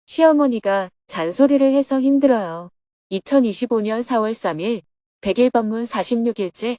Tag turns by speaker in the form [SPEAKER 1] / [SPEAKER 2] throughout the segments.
[SPEAKER 1] 시어머니가 잔소리를 해서 힘들어요. 2025년 4월 3일 100일 법문 46일째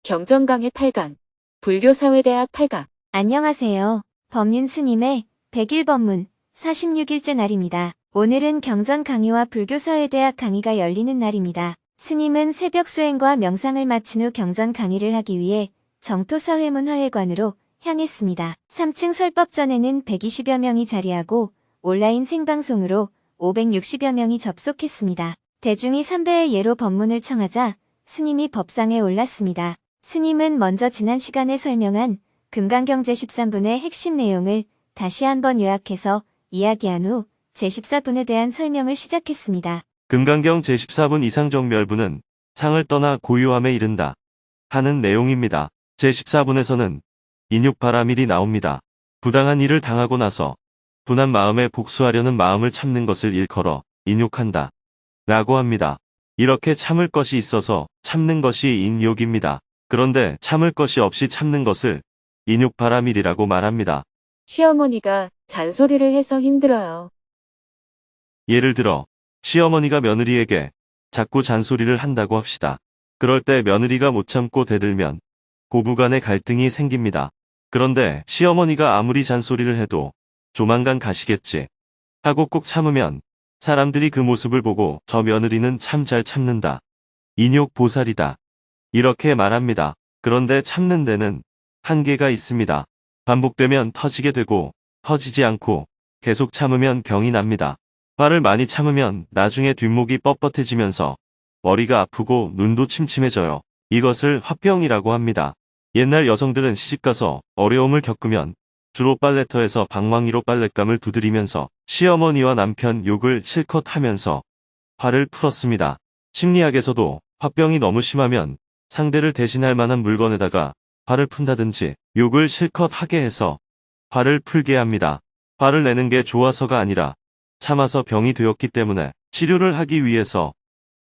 [SPEAKER 1] 경전강의 8강 불교사회대학 8강
[SPEAKER 2] 안녕하세요. 법륜 스님의 100일 법문 46일째 날입니다. 오늘은 경전 강의와 불교사회대학 강의가 열리는 날입니다. 스님은 새벽 수행과 명상을 마친 후 경전 강의를 하기 위해 정토사회문 화회관으로 향했습니다. 3층 설법전에는 120여 명이 자리하고 온라인 생방송으로 560여 명이 접속했습니다. 대중이 3배의 예로 법문을 청하자 스님이 법상에 올랐습니다. 스님은 먼저 지난 시간에 설명한 금강경 제13분의 핵심 내용을 다시 한번 요약해서 이야기한 후 제14분에 대한 설명을 시작했습니다.
[SPEAKER 3] 금강경 제14분 이상정멸부는 상을 떠나 고유함에 이른다 하는 내용입니다. 제14분에서는 인육바라밀이 나옵니다. 부당한 일을 당하고 나서 분한 마음에 복수하려는 마음을 참는 것을 일컬어 인욕한다 라고 합니다. 이렇게 참을 것이 있어서 참는 것이 인욕입니다. 그런데 참을 것이 없이 참는 것을 인육바라밀이라고 말합니다.
[SPEAKER 1] 시어머니가 잔소리를 해서 힘들어요.
[SPEAKER 3] 예를 들어 시어머니가 며느리에게 자꾸 잔소리를 한다고 합시다. 그럴 때 며느리가 못 참고 대들면 고부간의 갈등이 생깁니다. 그런데 시어머니가 아무리 잔소리를 해도 조만간 가시겠지 하고 꾹 참으면 사람들이 그 모습을 보고 저 며느리는 참 잘 참는다. 인욕보살이다. 이렇게 말합니다. 그런데 참는 데는 한계가 있습니다. 반복되면 터지게 되고 터지지 않고 계속 참으면 병이 납니다. 화를 많이 참으면 나중에 뒷목이 뻣뻣해지면서 머리가 아프고 눈도 침침해져요. 이것을 화병이라고 합니다. 옛날 여성들은 시집가서 어려움을 겪으면 주로 빨래터에서 방망이로 빨랫감을 두드리면서 시어머니와 남편 욕을 실컷 하면서 화를 풀었습니다. 심리학에서도 화병이 너무 심하면 상대를 대신할 만한 물건에다가 화를 푼다든지 욕을 실컷 하게 해서 화를 풀게 합니다. 화를 내는 게 좋아서가 아니라 참아서 병이 되었기 때문에 치료를 하기 위해서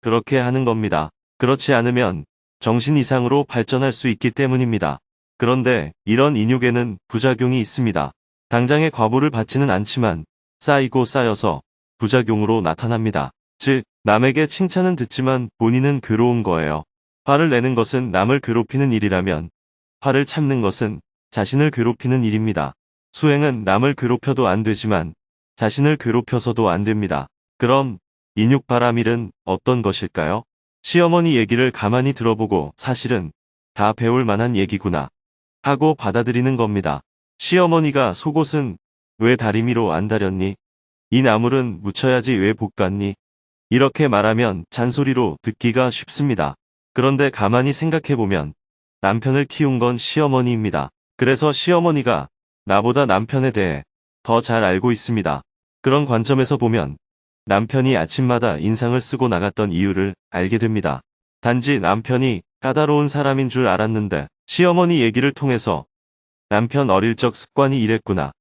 [SPEAKER 3] 그렇게 하는 겁니다. 그렇지 않으면 정신 이상으로 발전할 수 있기 때문입니다. 그런데 이런 인욕에는 부작용이 있습니다. 당장의 과보를 받지는 않지만 쌓이고 쌓여서 부작용으로 나타납니다. 즉, 남에게 칭찬은 듣지만 본인은 괴로운 거예요. 화를 내는 것은 남을 괴롭히는 일이라면 화를 참는 것은 자신을 괴롭히는 일입니다. 수행은 남을 괴롭혀도 안 되지만 자신을 괴롭혀서도 안 됩니다. 그럼 인육바라밀은 어떤 것일까요? 시어머니 얘기를 가만히 들어보고 사실은 다 배울 만한 얘기구나 하고 받아들이는 겁니다. 시어머니가 속옷은 왜 다리미로 안 다렸니? 이 나물은 묻혀야지 왜 볶았니? 이렇게 말하면 잔소리로 듣기가 쉽습니다. 그런데 가만히 생각해보면 남편을 키운 건 시어머니입니다. 그래서 시어머니가 나보다 남편에 대해 더 잘 알고 있습니다. 그런 관점에서 보면 남편이 아침마다 인상을 쓰고 나갔던 이유를 알게 됩니다. 단지 남편이 까다로운 사람인 줄 알았는데 시어머니 얘기를 통해서 남편 어릴 적 습관이 이랬구나.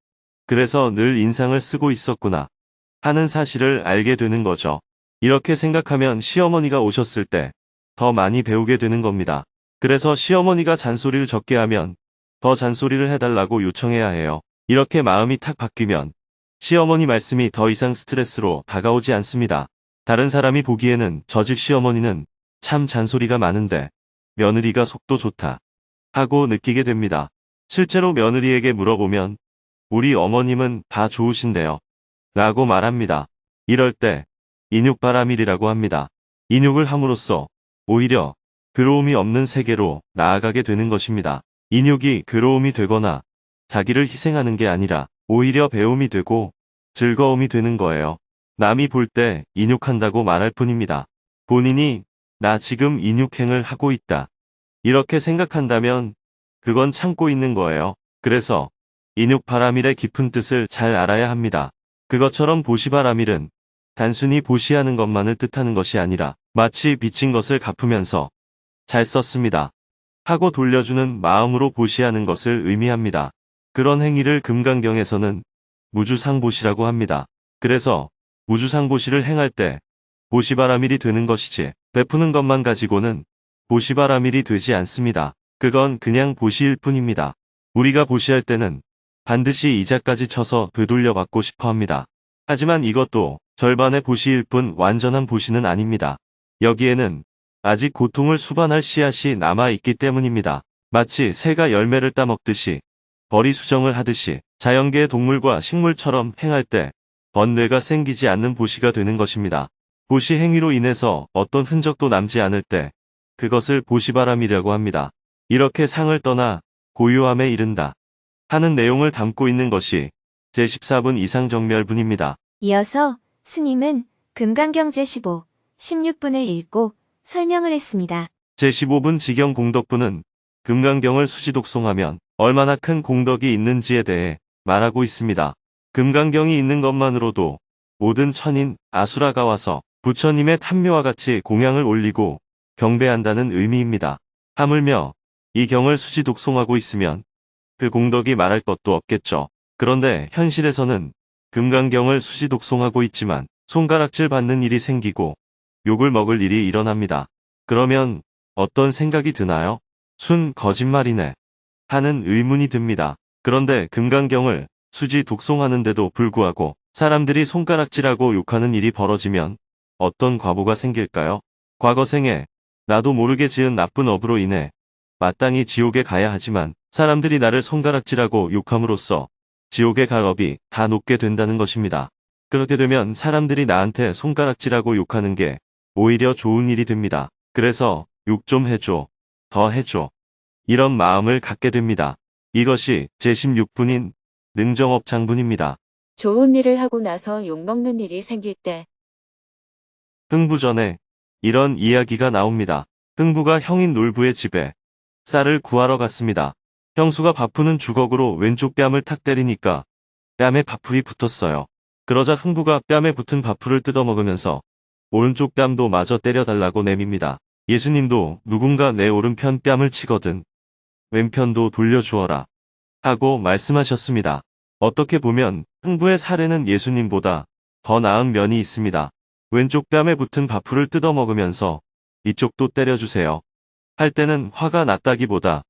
[SPEAKER 3] 그래서 늘 인상을 쓰고 있었구나 하는 사실을 알게 되는 거죠. 이렇게 생각하면 시어머니가 오셨을 때 더 많이 배우게 되는 겁니다. 그래서 시어머니가 잔소리를 적게 하면 더 잔소리를 해달라고 요청해야 해요. 이렇게 마음이 탁 바뀌면 시어머니 말씀이 더 이상 스트레스로 다가오지 않습니다. 다른 사람이 보기에는 저 집 시어머니는 참 잔소리가 많은데 며느리가 속도 좋다 하고 느끼게 됩니다. 실제로 며느리에게 물어보면 우리 어머님은 다 좋으신데요 라고 말합니다. 이럴 때 인육바라밀이라고 합니다. 인육을 함으로써 오히려 괴로움이 없는 세계로 나아가게 되는 것입니다. 인육이 괴로움이 되거나 자기를 희생하는 게 아니라 오히려 배움이 되고 즐거움이 되는 거예요. 남이 볼 때 인육한다고 말할 뿐입니다. 본인이 나 지금 인육행을 하고 있다 이렇게 생각한다면 그건 참고 있는 거예요. 그래서 인육바라밀의 깊은 뜻을 잘 알아야 합니다. 그것처럼 보시바라밀은 단순히 보시하는 것만을 뜻하는 것이 아니라 마치 빚진 것을 갚으면서 잘 썼습니다 하고 돌려주는 마음으로 보시하는 것을 의미합니다. 그런 행위를 금강경에서는 무주상보시라고 합니다. 그래서 우주상 보시를 행할 때 보시바라밀이 되는 것이지 베푸는 것만 가지고는 보시바라밀이 되지 않습니다. 그건 그냥 보시일 뿐입니다. 우리가 보시할 때는 반드시 이자까지 쳐서 되돌려 받고 싶어 합니다. 하지만 이것도 절반의 보시일 뿐 완전한 보시는 아닙니다. 여기에는 아직 고통을 수반할 씨앗이 남아있기 때문입니다. 마치 새가 열매를 따먹듯이 벌이 수정을 하듯이 자연계의 동물과 식물처럼 행할 때 번뇌가 생기지 않는 보시가 되는 것입니다. 보시 행위로 인해서 어떤 흔적도 남지 않을 때 그것을 보시바람이라고 합니다. 이렇게 상을 떠나 고요함에 이른다 하는 내용을 담고 있는 것이 제14분 이상정멸분입니다.
[SPEAKER 2] 이어서 스님은 금강경 제15, 16분을 읽고 설명을 했습니다.
[SPEAKER 3] 제15분 지경공덕분은 금강경을 수지독송하면 얼마나 큰 공덕이 있는지에 대해 말하고 있습니다. 금강경이 있는 것만으로도 모든 천인, 아수라가 와서 부처님의 탐묘와 같이 공양을 올리고 경배한다는 의미입니다. 하물며 이 경을 수지독송하고 있으면 그 공덕이 말할 것도 없겠죠. 그런데 현실에서는 금강경을 수지독송하고 있지만 손가락질 받는 일이 생기고 욕을 먹을 일이 일어납니다. 그러면 어떤 생각이 드나요? 순 거짓말이네 하는 의문이 듭니다. 그런데 금강경을 수지 독송하는데도 불구하고 사람들이 손가락질하고 욕하는 일이 벌어지면 어떤 과보가 생길까요? 과거생에 나도 모르게 지은 나쁜 업으로 인해 마땅히 지옥에 가야 하지만 사람들이 나를 손가락질하고 욕함으로써 지옥에 갈 업이 다 높게 된다는 것입니다. 그렇게 되면 사람들이 나한테 손가락질하고 욕하는 게 오히려 좋은 일이 됩니다. 그래서 욕 좀 해줘, 더 해줘, 이런 마음을 갖게 됩니다. 이것이 제16분인 능정업 장분입니다.
[SPEAKER 1] 좋은 일을 하고 나서 욕먹는 일이 생길 때
[SPEAKER 3] 흥부전에 이런 이야기가 나옵니다. 흥부가 형인 놀부의 집에 쌀을 구하러 갔습니다. 형수가 바푸는 주걱으로 왼쪽 뺨을 탁 때리니까 뺨에 밥풀이 붙었어요. 그러자 흥부가 뺨에 붙은 밥풀을 뜯어먹으면서 오른쪽 뺨도 마저 때려달라고 내밉니다. 예수님도 누군가 내 오른편 뺨을 치거든 왼편도 돌려주어라 하고 말씀하셨습니다. 어떻게 보면 흥부의 사례는 예수님보다 더 나은 면이 있습니다. 왼쪽 뺨에 붙은 밥풀을 뜯어먹으면서 이쪽도 때려주세요 할 때는 화가 났다기보다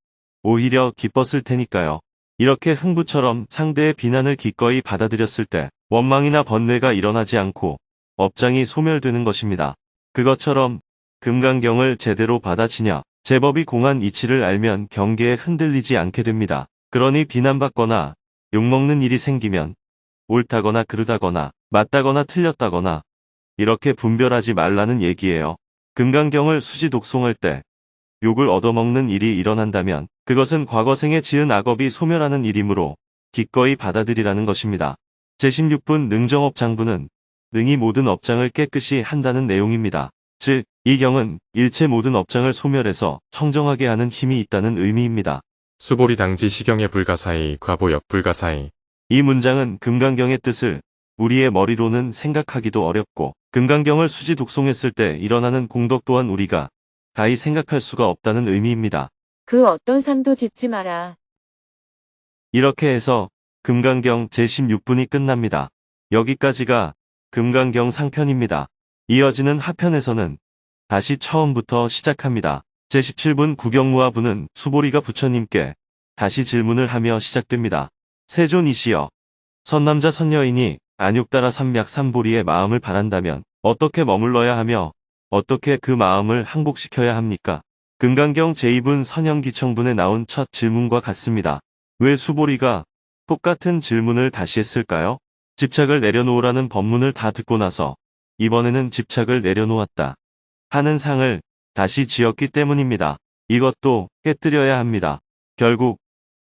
[SPEAKER 3] 오히려 기뻤을 테니까요. 이렇게 흥부처럼 상대의 비난을 기꺼이 받아들였을 때 원망이나 번뇌가 일어나지 않고 업장이 소멸되는 것입니다. 그것처럼 금강경을 제대로 받아치냐 제법이 공한 이치를 알면 경계에 흔들리지 않게 됩니다. 그러니 비난받거나 욕먹는 일이 생기면 옳다거나 그르다거나 맞다거나 틀렸다거나 이렇게 분별하지 말라는 얘기예요. 금강경을 수지 독송할 때 욕을 얻어먹는 일이 일어난다면 그것은 과거생에 지은 악업이 소멸하는 일이므로 기꺼이 받아들이라는 것입니다. 제16분 능정업 장부는 능히 모든 업장을 깨끗이 한다는 내용입니다. 즉, 이 경은 일체 모든 업장을 소멸해서 청정하게 하는 힘이 있다는 의미입니다.
[SPEAKER 4] 수보리 당지 시경의 불가사의 과보 역불가사의.
[SPEAKER 3] 이 문장은 금강경의 뜻을 우리의 머리로는 생각하기도 어렵고 금강경을 수지 독송했을 때 일어나는 공덕 또한 우리가 가히 생각할 수가 없다는 의미입니다.
[SPEAKER 1] 그 어떤 상도 짓지 마라.
[SPEAKER 3] 이렇게 해서 금강경 제16분이 끝납니다. 여기까지가 금강경 상편입니다. 이어지는 하편에서는 다시 처음부터 시작합니다. 제17분 구경무화부는 수보리가 부처님께 다시 질문을 하며 시작됩니다. 세존이시여, 선남자 선여인이 안욕따라 삼약 삼보리의 마음을 바란다면 어떻게 머물러야 하며 어떻게 그 마음을 항복시켜야 합니까? 금강경 제2분 선영기청분에 나온 첫 질문과 같습니다. 왜 수보리가 똑같은 질문을 다시 했을까요? 집착을 내려놓으라는 법문을 다 듣고 나서 이번에는 집착을 내려놓았다 하는 상을 다시 지었기 때문입니다. 이것도 깨뜨려야 합니다. 결국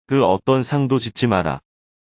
[SPEAKER 3] 그 어떤 상도 짓지 마라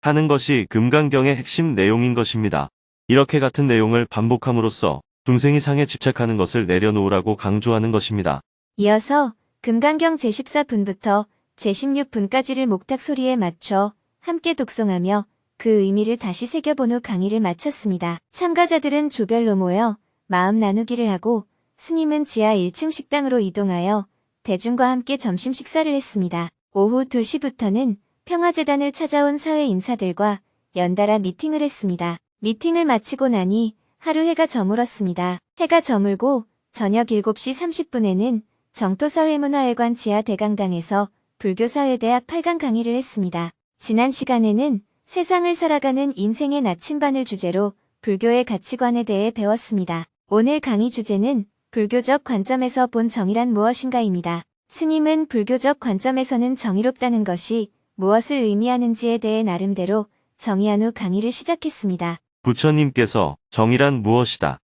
[SPEAKER 3] 하는 것이 금강경의 핵심 내용인 것입니다. 이렇게 같은 내용을 반복함으로써 중생이 상에 집착하는 것을 내려놓으라고 강조하는 것입니다.
[SPEAKER 2] 이어서 금강경 제14분부터 제16분까지를 목탁 소리에 맞춰 함께 독송하며 그 의미를 다시 새겨본 후 강의를 마쳤습니다. 참가자들은 조별로 모여 마음 나누기를 하고 스님은 지하 1층 식당으로 이동하여 대중과 함께 점심 식사를 했습니다. 오후 2시부터는 평화재단을 찾아온 사회 인사들과 연달아 미팅을 했습니다. 미팅을 마치고 나니 하루 해가 저물었습니다. 해가 저물고 저녁 7시 30분에는 정토사회문화회관 지하 대강당에서 불교사회대학 8강 강의를 했습니다. 지난 시간에는 세상을 살아가는 인생의 나침반을 주제로 불교의 가치관에 대해 배웠습니다. 오늘 강의 주제는 불교적 관점에서 본 정의란 무엇인가입니다. 스님은 불교적 관점에서는 정의롭다는 것이 무엇을 의미하는지에 대해 나름대로 정의한 후 강의를 시작했습니다.
[SPEAKER 3] 부처님께서 정의란 무엇이다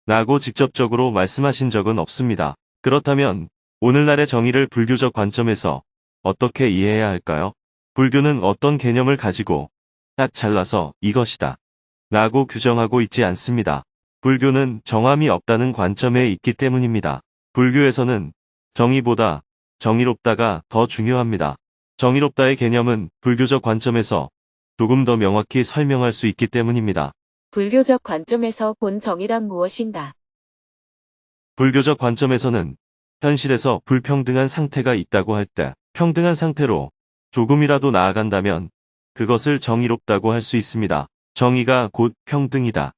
[SPEAKER 3] 라고 직접적으로 말씀하신 적은 없습니다. 그렇다면 오늘날의 정의를 불교적 관점에서 어떻게 이해해야 할까요? 불교는 어떤 개념을 가지고 딱 잘라서 이것이다 라고 규정하고 있지 않습니다. 불교는 정함이 없다는 관점에 있기 때문입니다. 불교에서는 정의보다 정의롭다가 더 중요합니다. 정의롭다의 개념은 불교적 관점에서 조금 더 명확히 설명할 수 있기 때문입니다.
[SPEAKER 1] 불교적 관점에서 본 정의란 무엇인가?
[SPEAKER 3] 불교적 관점에서는 현실에서 불평등한 상태가 있다고 할 때 평등한 상태로 조금이라도 나아간다면 그것을 정의롭다고 할 수 있습니다. 정의가 곧 평등이다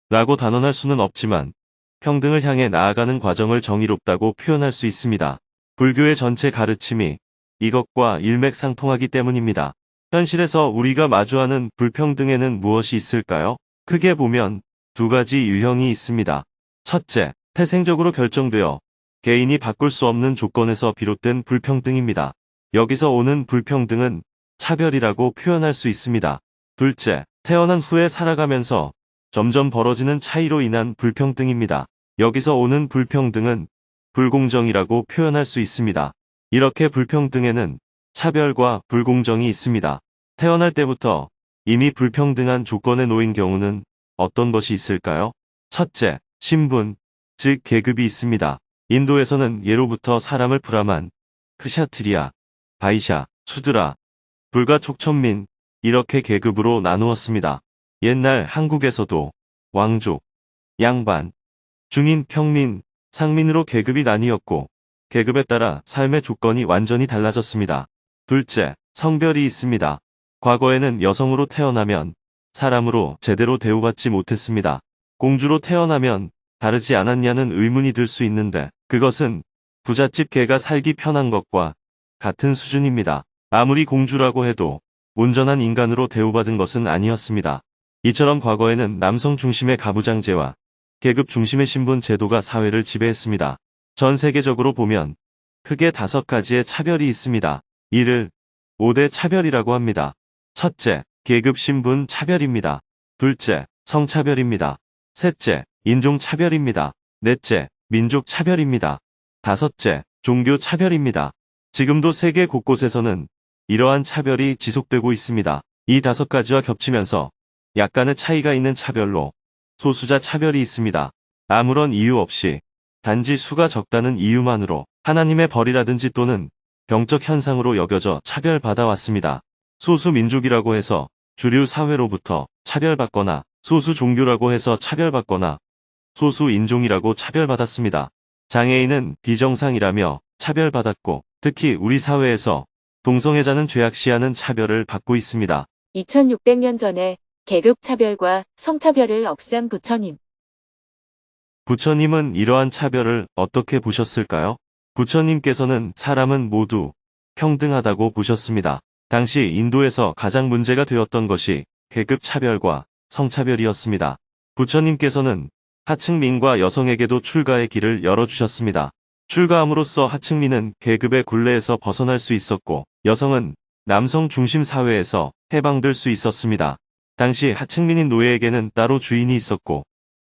[SPEAKER 3] 라고 단언할 수는 없지만 평등을 향해 나아가는 과정을 정의롭다고 표현할 수 있습니다. 불교의 전체 가르침이 이것과 일맥상통하기 때문입니다. 현실에서 우리가 마주하는 불평등에는 무엇이 있을까요? 크게 보면 두 가지 유형이 있습니다. 첫째, 태생적으로 결정되어 개인이 바꿀 수 없는 조건에서 비롯된 불평등입니다. 여기서 오는 불평등은 차별이라고 표현할 수 있습니다. 둘째, 태어난 후에 살아가면서 점점 벌어지는 차이로 인한 불평등입니다. 여기서 오는 불평등은 불공정이라고 표현할 수 있습니다. 이렇게 불평등에는 차별과 불공정이 있습니다. 태어날 때부터 이미 불평등한 조건에 놓인 경우는 어떤 것이 있을까요? 첫째, 신분, 즉 계급이 있습니다. 인도에서는 예로부터 사람을 브라만, 크샤트리아, 바이샤, 수드라, 불가 촉천민 이렇게 계급으로 나누었습니다. 옛날 한국에서도 왕족, 양반, 중인, 평민, 상민으로 계급이 나뉘었고 계급에 따라 삶의 조건이 완전히 달라졌습니다. 둘째, 성별이 있습니다. 과거에는 여성으로 태어나면 사람으로 제대로 대우받지 못했습니다. 공주로 태어나면 다르지 않았냐는 의문이 들 수 있는데 그것은 부잣집 개가 살기 편한 것과 같은 수준입니다. 아무리 공주라고 해도 온전한 인간으로 대우받은 것은 아니었습니다. 이처럼 과거에는 남성 중심의 가부장제와 계급 중심의 신분 제도가 사회를 지배했습니다. 전 세계적으로 보면 크게 5가지의 차별이 있습니다. 이를 5대 차별이라고 합니다. 첫째, 계급 신분 차별입니다. 둘째, 성차별입니다. 셋째, 인종 차별입니다. 넷째, 민족 차별입니다. 다섯째, 종교 차별입니다. 지금도 세계 곳곳에서는 이러한 차별이 지속되고 있습니다. 이 5가지와 겹치면서 약간의 차이가 있는 차별로 소수자 차별이 있습니다. 아무런 이유 없이 단지 수가 적다는 이유만으로 하나님의 벌이라든지 또는 병적 현상으로 여겨져 차별받아 왔습니다. 소수 민족이라고 해서 주류 사회로부터 차별받거나 소수 종교라고 해서 차별받거나 소수 인종이라고 차별받았습니다. 장애인은 비정상이라며 차별받았고 특히 우리 사회에서 동성애자는 죄악시하는 차별을 받고 있습니다.
[SPEAKER 1] 2600년 전에 계급 차별과 성차별을 없앤 부처님.
[SPEAKER 3] 부처님은 이러한 차별을 어떻게 보셨을까요? 부처님께서는 사람은 모두 평등하다고 보셨습니다. 당시 인도에서 가장 문제가 되었던 것이 계급 차별과 성차별이었습니다. 부처님께서는 하층민과 여성에게도 출가의 길을 열어주셨습니다. 출가함으로써 하층민은 계급의 굴레에서 벗어날 수 있었고 여성은 남성 중심 사회에서 해방될 수 있었습니다. 당시 하층민인 노예에게는 따로 주인이 있었고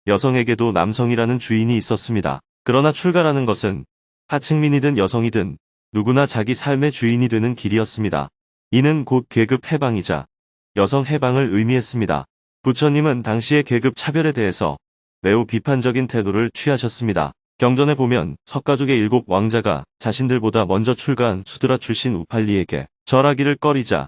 [SPEAKER 3] 여성에게도 남성이라는 주인이 있었습니다. 그러나 출가라는 것은 하층민이든 여성이든 누구나 자기 삶의 주인이 되는 길이었습니다. 이는 곧 계급 해방이자 여성 해방을 의미했습니다. 부처님은 당시의 계급 차별에 대해서 매우 비판적인 태도를 취하셨습니다. 경전에 보면 석가족의 7 왕자가 자신들보다 먼저 출가한 수드라 출신 우팔리에게 절하기를 꺼리자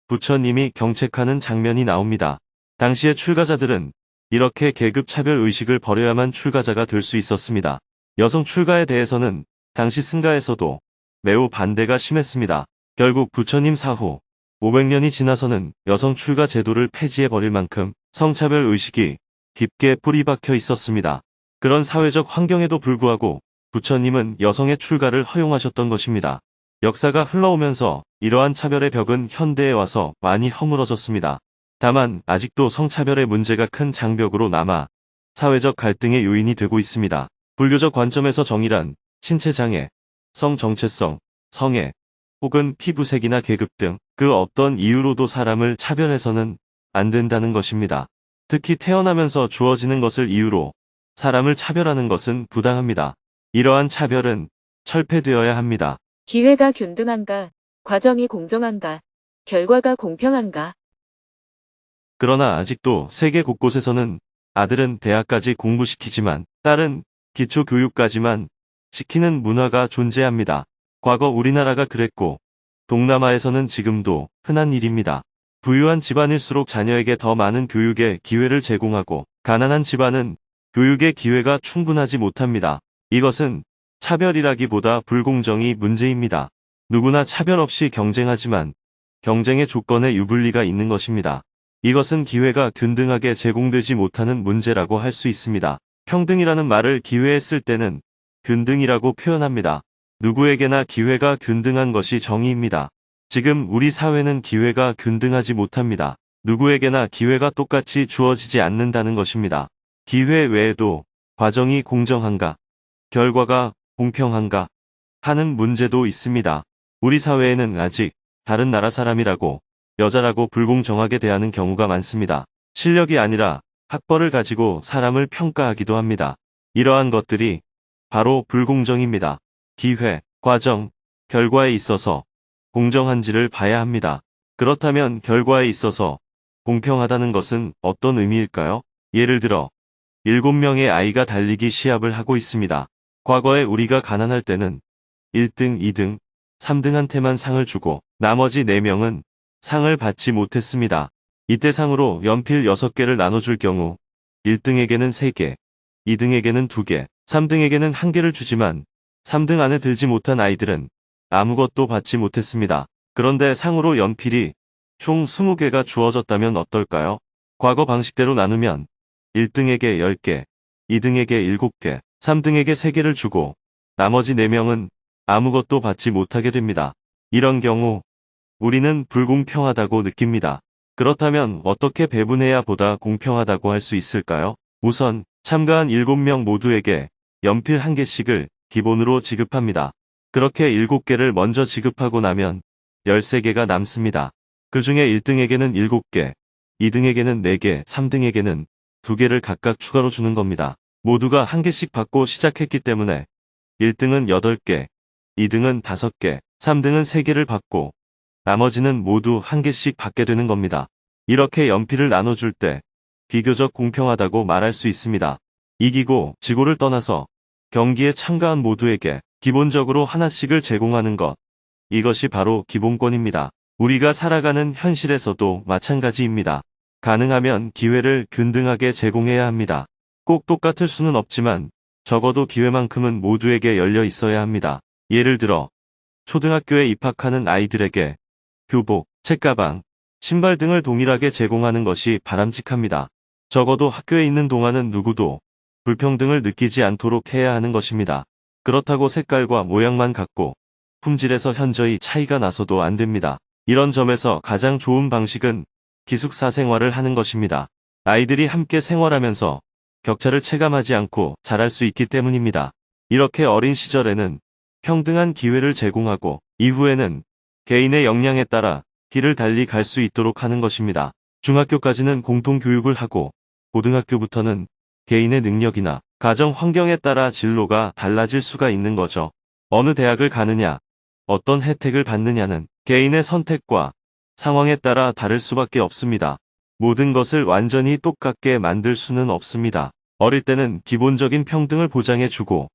[SPEAKER 3] 부처님이 경책하는 장면이 나옵니다. 당시의 출가자들은 이렇게 계급 차별 의식을 버려야만 출가자가 될 수 있었습니다. 여성 출가에 대해서는 당시 승가에서도 매우 반대가 심했습니다. 결국 부처님 사후 500년이 지나서는 여성 출가 제도를 폐지해버릴 만큼 성차별 의식이 깊게 뿌리 박혀 있었습니다. 그런 사회적 환경에도 불구하고 부처님은 여성의 출가를 허용하셨던 것입니다. 역사가 흘러오면서 이러한 차별의 벽은 현대에 와서 많이 허물어졌습니다. 다만 아직도 성차별의 문제가 큰 장벽으로 남아 사회적 갈등의 요인이 되고 있습니다. 불교적 관점에서 정의란 신체장애, 성정체성, 성애, 혹은 피부색이나 계급 등 그 어떤 이유로도 사람을 차별해서는 안 된다는 것입니다. 특히 태어나면서 주어지는 것을 이유로 사람을 차별하는 것은 부당합니다. 이러한 차별은 철폐되어야 합니다.
[SPEAKER 1] 기회가 균등한가? 과정이 공정한가? 결과가 공평한가?
[SPEAKER 3] 그러나 아직도 세계 곳곳에서는 아들은 대학까지 공부시키지만 딸은 기초교육까지만 시키는 문화가 존재합니다. 과거 우리나라가 그랬고 동남아에서는 지금도 흔한 일입니다. 부유한 집안일수록 자녀에게 더 많은 교육의 기회를 제공하고 가난한 집안은 교육의 기회가 충분하지 못합니다. 이것은 차별이라기보다 불공정이 문제입니다. 누구나 차별 없이 경쟁하지만 경쟁의 조건에 유불리가 있는 것입니다. 이것은 기회가 균등하게 제공되지 못하는 문제라고 할 수 있습니다. 평등이라는 말을 기회에 쓸 때는 균등이라고 표현합니다. 누구에게나 기회가 균등한 것이 정의입니다. 지금 우리 사회는 기회가 균등하지 못합니다. 누구에게나 기회가 똑같이 주어지지 않는다는 것입니다. 기회 외에도 과정이 공정한가, 결과가 공평한가 하는 문제도 있습니다. 우리 사회에는 아직 다른 나라 사람이라고 여자라고 불공정하게 대하는 경우가 많습니다. 실력이 아니라 학벌을 가지고 사람을 평가하기도 합니다. 이러한 것들이 바로 불공정입니다. 기회, 과정, 결과에 있어서 공정한지를 봐야 합니다. 그렇다면 결과에 있어서 공평하다는 것은 어떤 의미일까요? 예를 들어 7명의 아이가 달리기 시합을 하고 있습니다. 과거에 우리가 가난할 때는 1등, 2등, 3등한테만 상을 주고 나머지 4명은 상을 받지 못했습니다. 이때 상으로 연필 6개를 나눠줄 경우 1등에게는 3개, 2등에게는 2개, 3등에게는 1개를 주지만 3등 안에 들지 못한 아이들은 아무것도 받지 못했습니다. 그런데 상으로 연필이 총 20개가 주어졌다면 어떨까요? 과거 방식대로 나누면 1등에게 10개, 2등에게 7개, 3등에게 3개를 주고 나머지 4명은 아무것도 받지 못하게 됩니다. 이런 경우 우리는 불공평하다고 느낍니다. 그렇다면 어떻게 배분해야 보다 공평하다고 할 수 있을까요? 우선 참가한 7명 모두에게 연필 1개씩을 기본으로 지급합니다. 그렇게 7개를 먼저 지급하고 나면 13개가 남습니다. 그 중에 1등에게는 7개, 2등에게는 4개, 3등에게는 2개를 각각 추가로 주는 겁니다. 모두가 1개씩 받고 시작했기 때문에 1등은 8개, 2등은 5개, 3등은 3개를 받고 나머지는 모두 1개씩 받게 되는 겁니다. 이렇게 연필을 나눠줄 때 비교적 공평하다고 말할 수 있습니다. 이기고 지고를 떠나서 경기에 참가한 모두에게 기본적으로 하나씩을 제공하는 것. 이것이 바로 기본권입니다. 우리가 살아가는 현실에서도 마찬가지입니다. 가능하면 기회를 균등하게 제공해야 합니다. 꼭 똑같을 수는 없지만 적어도 기회만큼은 모두에게 열려 있어야 합니다. 예를 들어 초등학교에 입학하는 아이들에게 교복, 책가방, 신발 등을 동일하게 제공하는 것이 바람직합니다. 적어도 학교에 있는 동안은 누구도 불평등을 느끼지 않도록 해야 하는 것입니다. 그렇다고 색깔과 모양만 같고 품질에서 현저히 차이가 나서도 안 됩니다. 이런 점에서 가장 좋은 방식은 기숙사 생활을 하는 것입니다. 아이들이 함께 생활하면서 격차를 체감하지 않고 자랄 수 있기 때문입니다. 이렇게 어린 시절에는 평등한 기회를 제공하고 이후에는 개인의 역량에 따라 길을 달리 갈 수 있도록 하는 것입니다. 중학교까지는 공통교육을 하고 고등학교부터는 개인의 능력이나 가정 환경에 따라 진로가 달라질 수가 있는 거죠. 어느 대학을 가느냐, 어떤 혜택을 받느냐는 개인의 선택과 상황에 따라 다를 수밖에 없습니다. 모든 것을 완전히 똑같게 만들 수는 없습니다. 어릴 때는 기본적인 평등을 보장해주고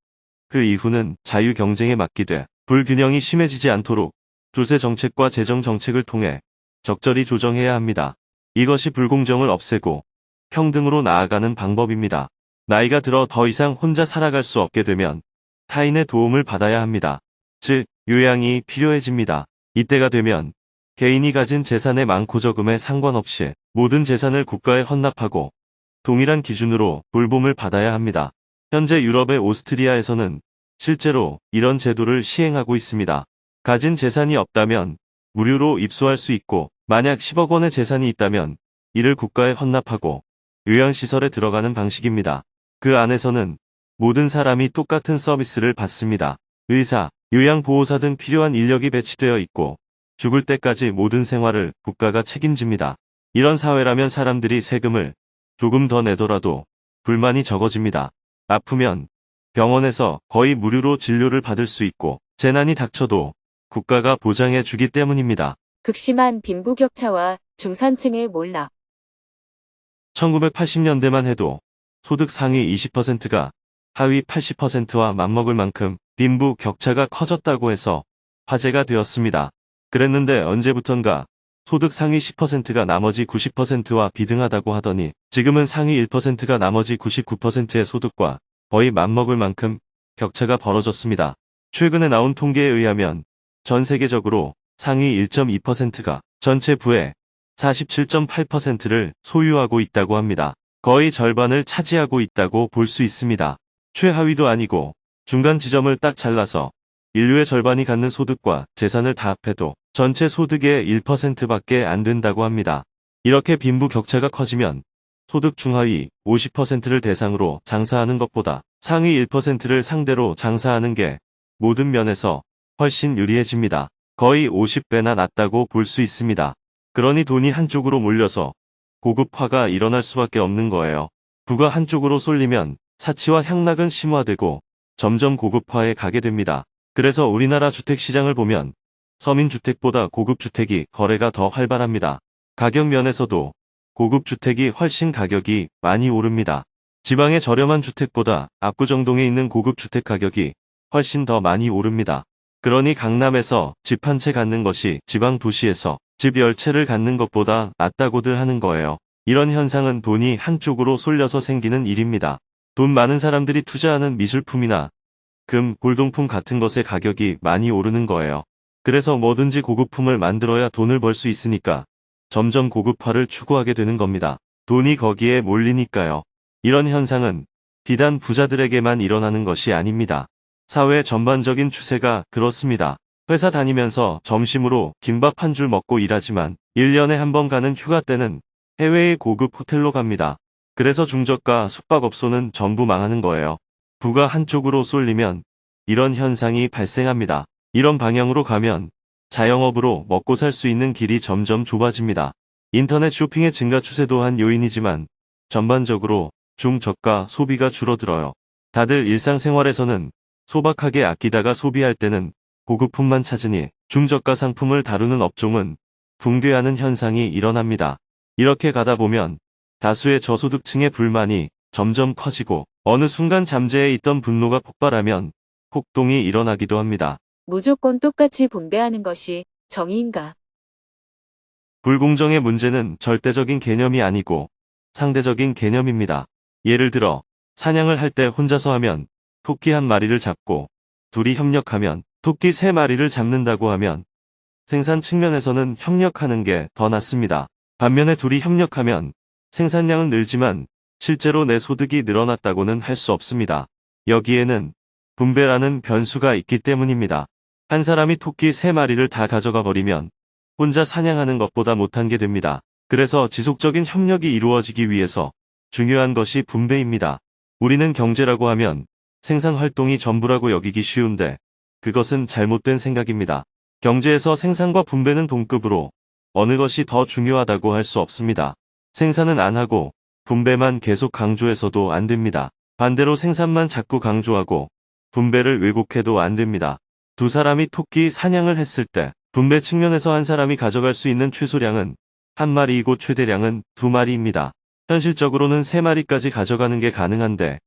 [SPEAKER 3] 그 이후는 자유 경쟁에 맡기되 불균형이 심해지지 않도록 조세 정책과 재정 정책을 통해 적절히 조정해야 합니다. 이것이 불공정을 없애고 평등으로 나아가는 방법입니다. 나이가 들어 더 이상 혼자 살아갈 수 없게 되면 타인의 도움을 받아야 합니다. 즉, 요양이 필요해집니다. 이때가 되면 개인이 가진 재산의 많고 적음에 상관없이 모든 재산을 국가에 헌납하고 동일한 기준으로 돌봄을 받아야 합니다. 현재 유럽의 오스트리아에서는 실제로 이런 제도를 시행하고 있습니다. 가진 재산이 없다면 무료로 입소할 수 있고 만약 10억 원의 재산이 있다면 이를 국가에 헌납하고 요양시설에 들어가는 방식입니다. 그 안에서는 모든 사람이 똑같은 서비스를 받습니다. 의사, 요양보호사 등 필요한 인력이 배치되어 있고 죽을 때까지 모든 생활을 국가가 책임집니다. 이런 사회라면 사람들이 세금을 조금 더 내더라도 불만이 적어집니다. 아프면 병원에서 거의 무료로 진료를 받을 수 있고 재난이 닥쳐도 국가가 보장해 주기 때문입니다.
[SPEAKER 1] 극심한 빈부격차와 중산층의 몰락.
[SPEAKER 3] 1980년대만 해도 소득 상위 20%가 하위 80%와 맞먹을 만큼 빈부 격차가 커졌다고 해서 화제가 되었습니다. 그랬는데 언제부턴가 소득 상위 10%가 나머지 90%와 비등하다고 하더니 지금은 상위 1%가 나머지 99%의 소득과 거의 맞먹을 만큼 격차가 벌어졌습니다. 최근에 나온 통계에 의하면 전 세계적으로 상위 1.2%가 전체 부의 47.8%를 소유하고 있다고 합니다. 거의 절반을 차지하고 있다고 볼 수 있습니다. 최하위도 아니고 중간 지점을 딱 잘라서 인류의 절반이 갖는 소득과 재산을 다 합해도 전체 소득의 1%밖에 안 된다고 합니다. 이렇게 빈부 격차가 커지면 소득 중하위 50%를 대상으로 장사하는 것보다 상위 1%를 상대로 장사하는 게 모든 면에서 훨씬 유리해집니다. 거의 50배나 낫다고 볼 수 있습니다. 그러니 돈이 한쪽으로 몰려서 고급화가 일어날 수밖에 없는 거예요. 부가 한쪽으로 쏠리면 사치와 향락은 심화되고 점점 고급화에 가게 됩니다. 그래서 우리나라 주택시장을 보면 서민주택보다 고급주택이 거래가 더 활발합니다. 가격 면에서도 고급주택이 훨씬 가격이 많이 오릅니다. 지방의 저렴한 주택보다 압구정동에 있는 고급주택 가격이 훨씬 더 많이 오릅니다. 그러니 강남에서 집 한 채 갖는 것이 지방 도시에서 집 10채를 갖는 것보다 낫다고들 하는 거예요. 이런 현상은 돈이 한쪽으로 쏠려서 생기는 일입니다. 돈 많은 사람들이 투자하는 미술품이나 금, 골동품 같은 것의 가격이 많이 오르는 거예요. 그래서 뭐든지 고급품을 만들어야 돈을 벌 수 있으니까 점점 고급화를 추구하게 되는 겁니다. 돈이 거기에 몰리니까요. 이런 현상은 비단 부자들에게만 일어나는 것이 아닙니다. 사회 전반적인 추세가 그렇습니다. 회사 다니면서 점심으로 김밥 한 줄 먹고 일하지만 1년에 한 번 가는 휴가 때는 해외의 고급 호텔로 갑니다. 그래서 중저가 숙박업소는 전부 망하는 거예요. 부가 한쪽으로 쏠리면 이런 현상이 발생합니다. 이런 방향으로 가면 자영업으로 먹고 살 수 있는 길이 점점 좁아집니다. 인터넷 쇼핑의 증가 추세도 한 요인이지만 전반적으로 중저가 소비가 줄어들어요. 다들 일상생활에서는 소박하게 아끼다가 소비할 때는 고급품만 찾으니 중저가 상품을 다루는 업종은 붕괴하는 현상이 일어납니다. 이렇게 가다 보면 다수의 저소득층의 불만이 점점 커지고 어느 순간 잠재해 있던 분노가 폭발하면 폭동이 일어나기도 합니다.
[SPEAKER 1] 무조건 똑같이 분배하는 것이 정의인가?
[SPEAKER 3] 불공정의 문제는 절대적인 개념이 아니고 상대적인 개념입니다. 예를 들어 사냥을 할 때 혼자서 하면 토끼 한 마리를 잡고 둘이 협력하면 토끼 3마리를 잡는다고 하면 생산 측면에서는 협력하는 게 더 낫습니다. 반면에 둘이 협력하면 생산량은 늘지만 실제로 내 소득이 늘어났다고는 할 수 없습니다. 여기에는 분배라는 변수가 있기 때문입니다. 한 사람이 토끼 3마리를 다 가져가 버리면 혼자 사냥하는 것보다 못한 게 됩니다. 그래서 지속적인 협력이 이루어지기 위해서 중요한 것이 분배입니다. 우리는 경제라고 하면 생산 활동이 전부라고 여기기 쉬운데 그것은 잘못된 생각입니다. 경제에서 생산과 분배는 동급으로 어느 것이 더 중요하다고 할 수 없습니다. 생산은 안 하고 분배만 계속 강조해서도 안 됩니다. 반대로 생산만 자꾸 강조하고 분배를 왜곡해도 안 됩니다. 두 사람이 토끼 사냥을 했을 때 분배 측면에서 한 사람이 가져갈 수 있는 최소량은 한 마리이고 최대량은 2마리입니다. 현실적으로는 3마리까지 가져가는 게 가능한데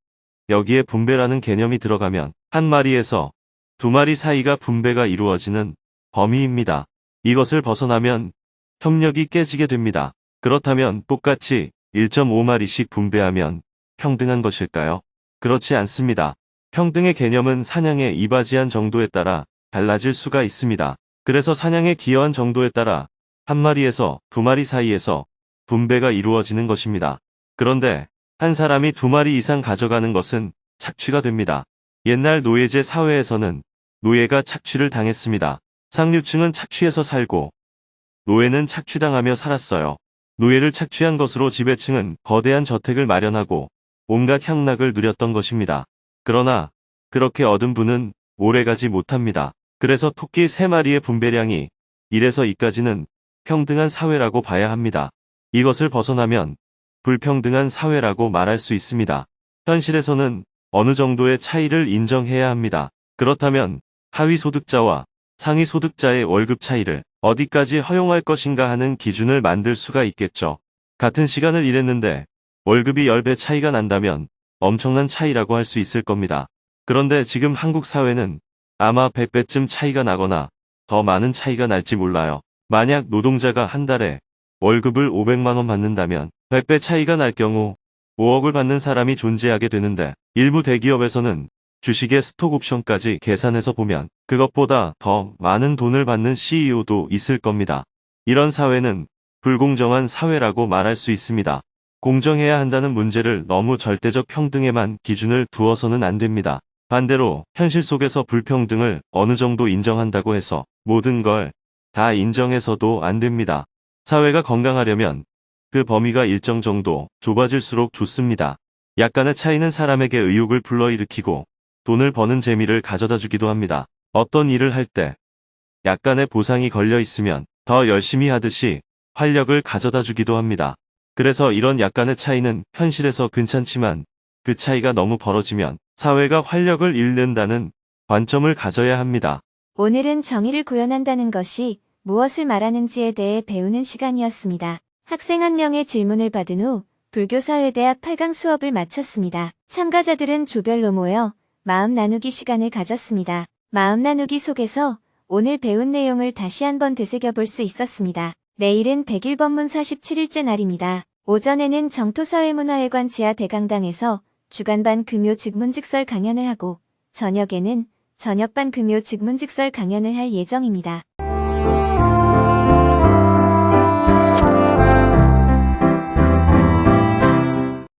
[SPEAKER 3] 여기에 분배라는 개념이 들어가면 한 마리에서 2마리 사이가 분배가 이루어지는 범위입니다. 이것을 벗어나면 협력이 깨지게 됩니다. 그렇다면 똑같이 1.5마리씩 분배하면 평등한 것일까요? 그렇지 않습니다. 평등의 개념은 사냥에 이바지한 정도에 따라 달라질 수가 있습니다. 그래서 사냥에 기여한 정도에 따라 한 마리에서 두 마리 사이에서 분배가 이루어지는 것입니다. 그런데 한 사람이 두 마리 이상 가져가는 것은 착취가 됩니다. 옛날 노예제 사회에서는 노예가 착취를 당했습니다. 상류층은 착취해서 살고 노예는 착취당하며 살았어요. 노예를 착취한 것으로 지배층은 거대한 저택을 마련하고 온갖 향락을 누렸던 것입니다. 그러나 그렇게 얻은 분은 오래가지 못합니다. 그래서 토끼 3마리의 분배량이 1에서 2까지는 평등한 사회라고 봐야 합니다. 이것을 벗어나면 불평등한 사회라고 말할 수 있습니다. 현실에서는 어느 정도의 차이를 인정해야 합니다. 그렇다면 하위 소득자와 상위 소득자의 월급 차이를 어디까지 허용할 것인가 하는 기준을 만들 수가 있겠죠. 같은 시간을 일했는데 월급이 10배 차이가 난다면 엄청난 차이라고 할 수 있을 겁니다. 그런데 지금 한국 사회는 아마 100배쯤 차이가 나거나 더 많은 차이가 날지 몰라요. 만약 노동자가 한 달에 월급을 500만 원 받는다면 100배 차이가 날 경우 5억을 받는 사람이 존재하게 되는데 일부 대기업에서는 주식의 스톡 옵션까지 계산해서 보면 그것보다 더 많은 돈을 받는 CEO도 있을 겁니다. 이런 사회는 불공정한 사회라고 말할 수 있습니다. 공정해야 한다는 문제를 너무 절대적 평등에만 기준을 두어서는 안 됩니다. 반대로 현실 속에서 불평등을 어느 정도 인정한다고 해서 모든 걸 다 인정해서도 안 됩니다. 사회가 건강하려면 그 범위가 일정 정도 좁아질수록 좋습니다. 약간의 차이는 사람에게 의욕을 불러일으키고 돈을 버는 재미를 가져다 주기도 합니다. 어떤 일을 할 때 약간의 보상이 걸려 있으면 더 열심히 하듯이 활력을 가져다 주기도 합니다. 그래서 이런 약간의 차이는 현실에서 괜찮지만 그 차이가 너무 벌어지면 사회가 활력을 잃는다는 관점을 가져야 합니다.
[SPEAKER 2] 오늘은 정의를 구현한다는 것이 무엇을 말하는지에 대해 배우는 시간이었습니다. 학생 한 명의 질문을 받은 후 불교사회대학 8강 수업을 마쳤습니다. 참가자들은 조별로 모여 마음 나누기 시간을 가졌습니다. 마음 나누기 속에서 오늘 배운 내용을 다시 한번 되새겨볼 수 있었습니다. 내일은 100일 법문 47일째 날입니다. 오전에는 정토사회문화회관 지하 대강당에서 주간반 금요 직문직설 강연을 하고 저녁에는 저녁반 금요 직문직설 강연을 할 예정입니다.